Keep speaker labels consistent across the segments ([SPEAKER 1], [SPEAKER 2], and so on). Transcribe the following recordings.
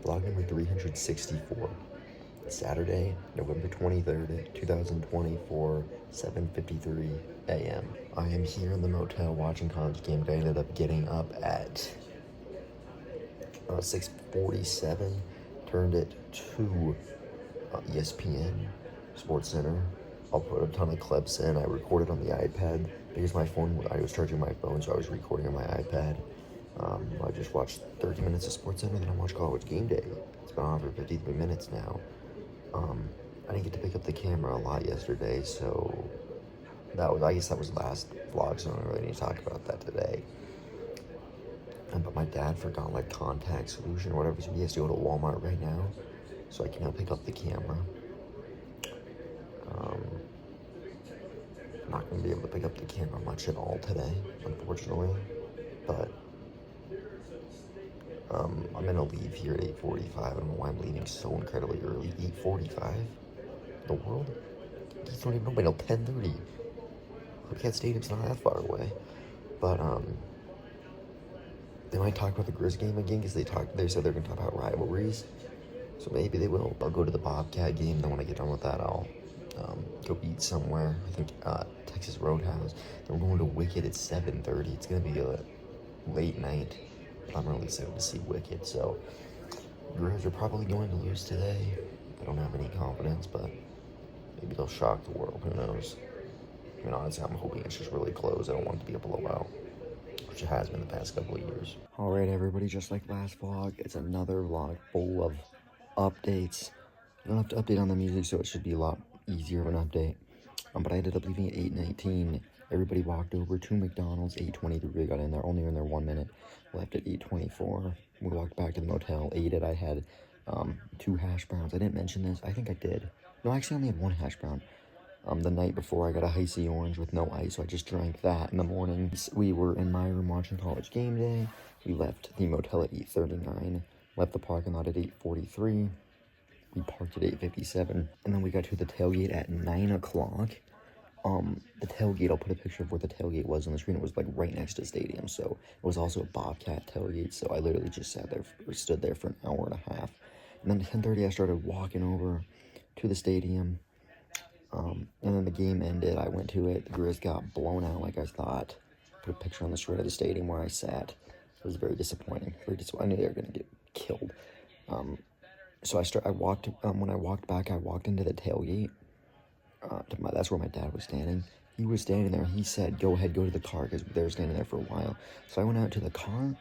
[SPEAKER 1] Vlog number 364. Saturday, November 23rd, 2024, 7:53 a.m. I am here in the motel watching college game. I ended up getting up at 6:47. Turned it to ESPN Sports Center. I'll put a ton of clips in. I recorded on the iPad because my phone, I was charging my phone, so I was recording on my iPad. I just watched 30 minutes of Sports Center, then I watched College Game Day. It's been on for 53 minutes now. I didn't get to pick up the camera a lot yesterday, so I guess that was the last vlog, so I don't really need to talk about that today. But my dad forgot like contact solution or whatever, so he has to go to Walmart right now, so I can now pick up the camera. I'm not going to be able to pick up the camera much at all today, unfortunately, but I'm going to leave here at 8:45. I don't know why I'm leaving so incredibly early. 8:45? The world? It's not even open until 10:30. Hurricane Stadium's not that far away. But, they might talk about the Griz game again, because they said they're going to talk about rivalries. So maybe they will. I'll go to the Bobcat game, then when I get done with that, I'll go eat somewhere. I think Texas Roadhouse. Then we're going to Wicked at 7:30. It's going to be a late night. I'm really excited to see Wicked, so Griz are probably going to lose today. I don't have any confidence, but maybe they'll shock the world. Who knows? I mean, honestly, I'm hoping it's just really close. I don't want it to be a blowout, which it has been the past couple of years. All right, everybody, just like last vlog, it's another vlog full of updates. You don't have to update on the music, so it should be a lot easier of an update. But I ended up leaving at 8:19. Everybody walked over to McDonald's. 8:23, got in there, only in there 1 minute. Left at 8:24. We walked back to the motel, ate it. I had 2 hash browns. I didn't mention this. I think I did. No, I actually only had 1 hash brown. The night before, I got a icy orange with no ice, so I just drank that in the morning. We were in my room watching College Game Day. We left the motel at 8:39. Left the parking lot at 8:43. We parked at 8:57, and then we got to the tailgate at 9 o'clock. The tailgate, I'll put a picture of where the tailgate was on the screen. It was like right next to the stadium, so it was also a Bobcat tailgate, so I literally just stood there for an hour and a half. And then at 10:30, I started walking over to the stadium, and then the game ended. I went to it. The Griz got blown out like I thought. Put a picture on the screen of the stadium where I sat. It was very disappointing. I knew they were going to get killed. So when I walked back, I walked into the tailgate. That's where my dad was standing. He was standing there. He said, go ahead, go to the car, because they were standing there for a while. So I went out to the car.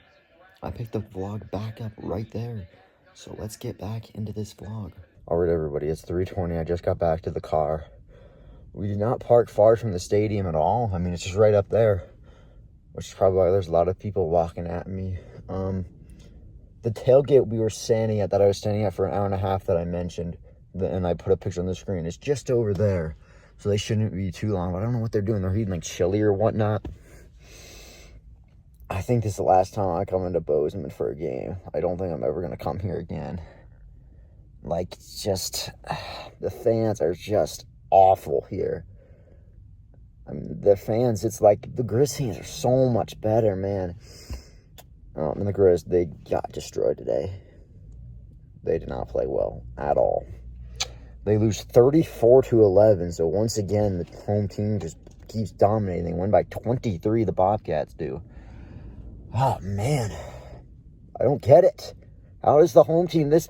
[SPEAKER 1] I picked the vlog back up right there. So let's get back into this vlog. All right, everybody, it's 3:20. I just got back to the car. We did not park far from the stadium at all. I mean, it's just right up there, which is probably why there's a lot of people walking at me. The tailgate we were standing at, that I was standing at for an hour and a half that I mentioned, and I put a picture on the screen, is just over there. So they shouldn't be too long. But I don't know what they're doing. They're eating like chili or whatnot. I think this is the last time I come into Bozeman for a game. I don't think I'm ever going to come here again. Like, just, the fans are just awful here. I mean, the fans, it's like, the Griz fans are so much better, man. And the Griz, they got destroyed today. They did not play well at all. They lose 34-11, so once again, the home team just keeps dominating. They win by 23, the Bobcats do. Oh, man. I don't get it. How is the home team this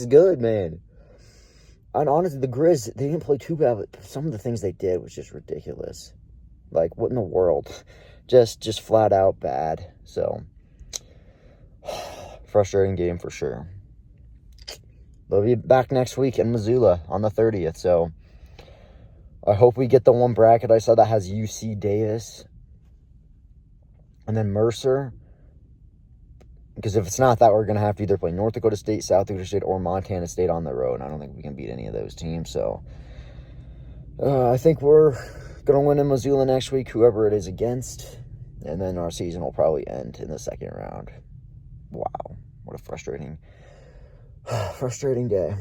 [SPEAKER 1] good, man? And honestly, the Griz, they didn't play too bad, but some of the things they did was just ridiculous. Like, what in the world? Just flat out bad. So, frustrating game for sure. They'll be back next week in Missoula on the 30th, so I hope we get the one bracket I saw that has UC Davis and then Mercer, because if it's not that, we're going to have to either play North Dakota State, South Dakota State, or Montana State on the road. I don't think we can beat any of those teams, so I think we're going to win in Missoula next week, whoever it is against, and then our season will probably end in the second round. Wow, what a frustrating day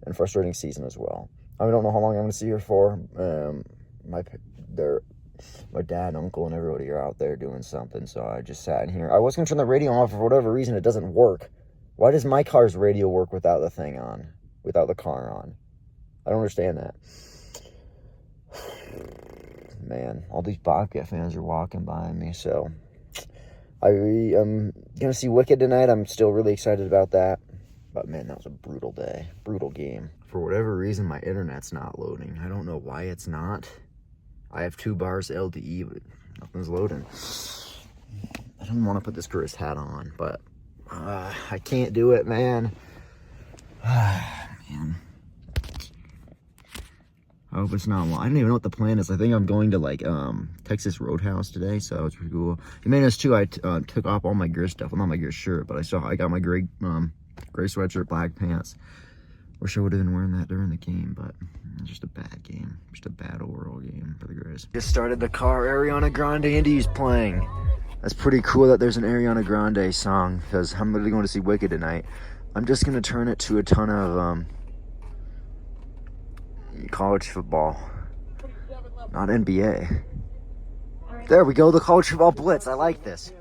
[SPEAKER 1] and frustrating season as well. I don't know how long I'm going to see her for. They're My dad, uncle, and everybody are out there doing something, so I just sat in here. I was going to turn the radio on for whatever reason. It doesn't work. Why does my car's radio work without the thing on? Without the car on? I don't understand that. Man, all these Bobcat fans are walking by me, so I'm going to see Wicked tonight. I'm still really excited about that. But, man, that was a brutal day. Brutal game. For whatever reason, my internet's not loading. I don't know why it's not. I have 2 bars LTE, but nothing's loading. I don't want to put this Griz hat on, but I can't do it, man. Man. I hope it's not long. I don't even know what the plan is. I think I'm going to, like, Texas Roadhouse today, so it's pretty cool. You may notice, too, I took off all my Griz stuff. Well, not my Griz shirt, but I got my gray sweatshirt, black pants. Wish I would have been wearing that during the game, but it's just a bad game. Just a bad overall game for the Griz. Just started the car. Ariana Grande Indy's playing. That's pretty cool that there's an Ariana Grande song, because I'm literally going to see Wicked tonight. I'm just going to turn it to a ton of college football, not NBA. There we go, the college football blitz. I like this.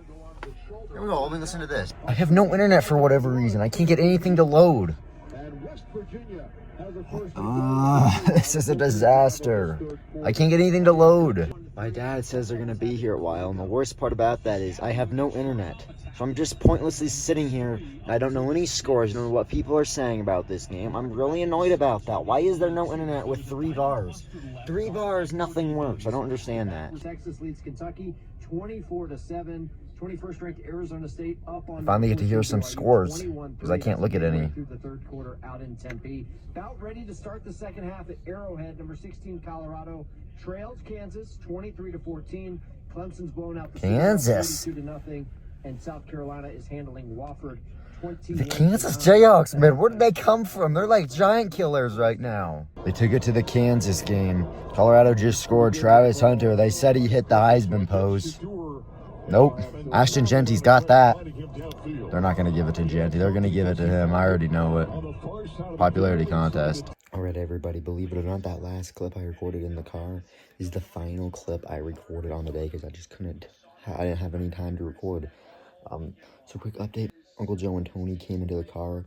[SPEAKER 1] Here we go, let me listen to this. I have no internet for whatever reason. I can't get anything to load. This is a disaster. I can't get anything to load. My dad says they're gonna be here a while, and the worst part about that is I have no internet. So I'm just pointlessly sitting here. I don't know any scores, I don't know what people are saying about this game. I'm really annoyed about that. Why is there no internet with 3 bars? 3 bars, nothing works. I don't understand that.
[SPEAKER 2] Texas leads Kentucky 24-7. 21st ranked Arizona State up on.
[SPEAKER 1] I finally get to hear some scores because I can't look at any.
[SPEAKER 2] Through the third quarter out in Tempe. About ready to start the second half at Arrowhead. Number 16 Colorado trails Kansas 23-14. Clemson's blown out the
[SPEAKER 1] Kansas
[SPEAKER 2] 32-0, and South Carolina is handling Wofford 20.
[SPEAKER 1] The Kansas Jayhawks, man, where did they come from? They're like giant killers right now. They took it to the Kansas game. Colorado just scored. Travis Hunter, they said he hit the Heisman pose. Nope. Ashton Genty's got that. They're not going to give it to Genty. They're going to give it to him. I already know it. Popularity contest. All right, everybody. Believe it or not, that last clip I recorded in the car is the final clip I recorded on the day because I just couldn't. I didn't have any time to record. So quick update. Uncle Joe and Tony came into the car.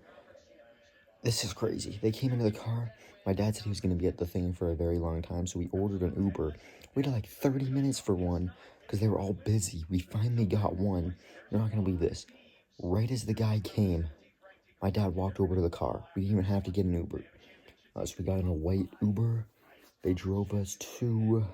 [SPEAKER 1] This is crazy. They came into the car. My dad said he was going to be at the thing for a very long time, so we ordered an Uber. We waited like 30 minutes for one because they were all busy. We finally got one. You're not going to believe this. Right as the guy came, my dad walked over to the car. We didn't even have to get an Uber. So we got in a white Uber. They drove us to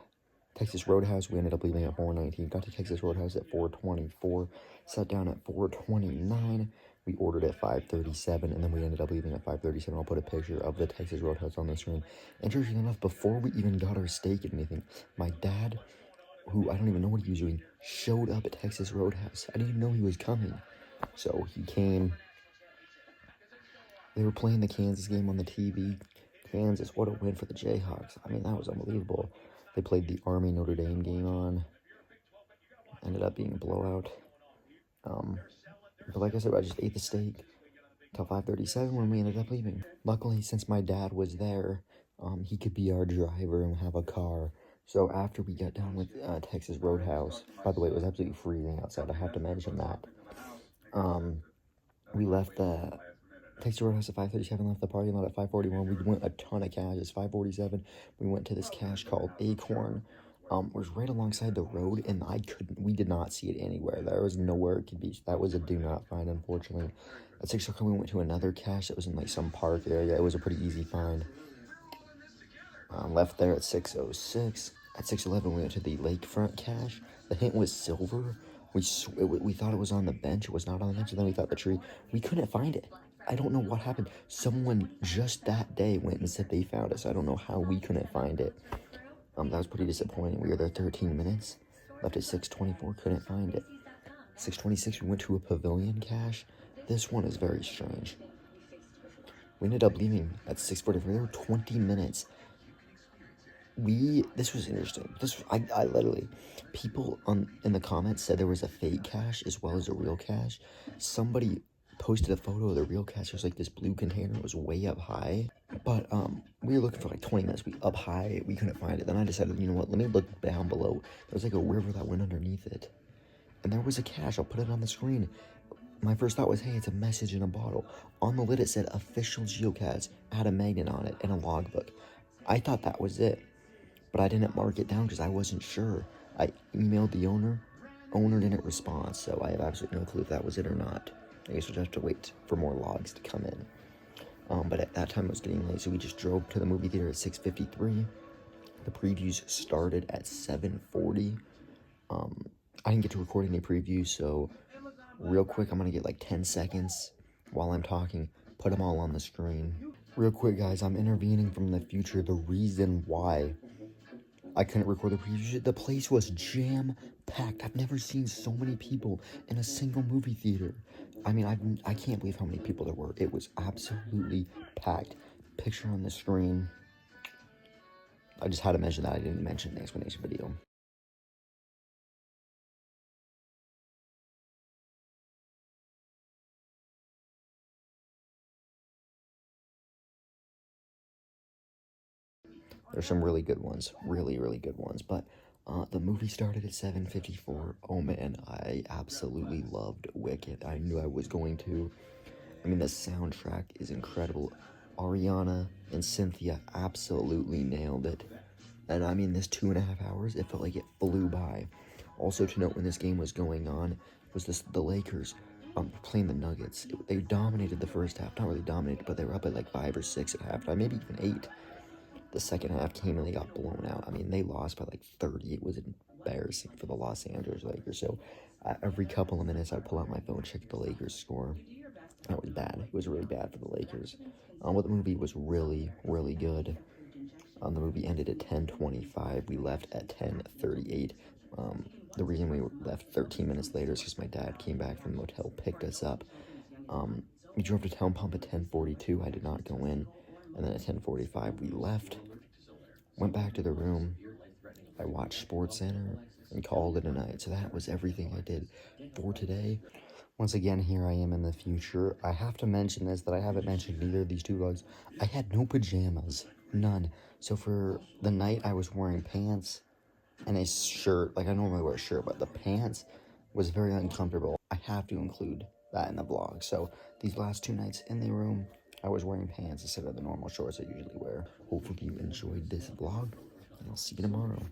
[SPEAKER 1] Texas Roadhouse. We ended up leaving at 4:19. Got to Texas Roadhouse at 4:24. Sat down at 4:29. We ordered at 5:37, and then we ended up leaving at 5:37. I'll put a picture of the Texas Roadhouse on the screen. Interesting enough, before we even got our steak and anything, my dad, who I don't even know what he was doing, showed up at Texas Roadhouse. I didn't even know he was coming. So he came. They were playing the Kansas game on the TV. Kansas, what a win for the Jayhawks. I mean, that was unbelievable. They played the Army Notre Dame game on. Ended up being a blowout. But like I said, I just ate the steak till 5:37 when we ended up leaving. Luckily, since my dad was there, he could be our driver and have a car. So after we got done with Texas Roadhouse, by the way, it was absolutely freezing outside. I have to mention that. We left the Texas Roadhouse at 5:37, left the parking lot at 5:41. We went a ton of cash. It's 5:47. We went to this cache called Acorn. It was right alongside the road, and we did not see it anywhere. There was nowhere it could be. That was a do not find, unfortunately. At 6 o'clock, we went to another cache that was in like some park area. It was a pretty easy find. Left there at 6:06. At 6:11, we went to the lakefront cache. The hint was silver. We thought it was on the bench. It was not on the bench, and then we thought the tree. We couldn't find it. I don't know what happened. Someone just that day went and said they found us. I don't know how we couldn't find it. That was pretty disappointing. We were there 13 minutes. Left at 6:24, couldn't find it. 6:26, we went to a pavilion cache. This one is very strange. We ended up leaving at 6:44. There were 20 minutes. This was interesting. I literally, people in the comments said there was a fake cache as well as a real cache. Somebody posted a photo of the real cast. There's like this blue container. It was way up high. But we were looking for like 20 minutes. We up high. We couldn't find it. Then I decided, you know what? Let me look down below. There was like a river that went underneath it. And there was a cache. I'll put it on the screen. My first thought was, hey, it's a message in a bottle. On the lid, it said official geocache, had a magnet on it and a logbook. I thought that was it, but I didn't mark it down because I wasn't sure. I emailed the owner. Owner didn't respond, so I have absolutely no clue if that was it or not. I guess we'll just have to wait for more logs to come in. But at that time, it was getting late, so we just drove to the movie theater at 6:53. The previews started at 7:40. I didn't get to record any previews, so real quick, I'm going to get like 10 seconds while I'm talking, put them all on the screen. Real quick, guys, I'm intervening from the future. The reason why I couldn't record the preview, the place was jam-packed. I've never seen so many people in a single movie theater. I mean, I can't believe how many people there were. It was absolutely packed. Picture on the screen. I just had to mention that. I didn't mention in the explanation video. There's some really good ones, really good ones, but the movie started at 7:54. Oh man, I absolutely loved Wicked. I knew I was going to. I mean, the soundtrack is incredible. Ariana and Cynthia absolutely nailed it. And I mean, this 2.5 hours, it felt like it flew by. Also to note, when this game was going on, was the Lakers playing the Nuggets. They dominated the first half. Not really dominated, but they were up at like 5 or 6 at halftime, maybe even 8. The second half came and they got blown out. I mean, they lost by like 30. It was embarrassing for the Los Angeles Lakers. So every couple of minutes, I'd pull out my phone, check the Lakers score. That was bad. It was really bad for the Lakers. But the movie was really good. The movie ended at 10:25. We left at 10:38. The reason we left 13 minutes later is because my dad came back from the motel, picked us up. We drove to Town Pump at 10:42. I did not go in. And then at 10:45, we left, went back to the room. I watched Sports Center and called it a night. So that was everything I did for today. Once again, here I am in the future. I have to mention this, that I haven't mentioned in either of these two vlogs. I had no pajamas, none. So for the night, I was wearing pants and a shirt. Like, I normally wear a shirt, but the pants was very uncomfortable. I have to include that in the vlog. So these last 2 nights in the room, I was wearing pants instead of the normal shorts I usually wear. Hopefully you enjoyed this vlog, and I'll see you tomorrow.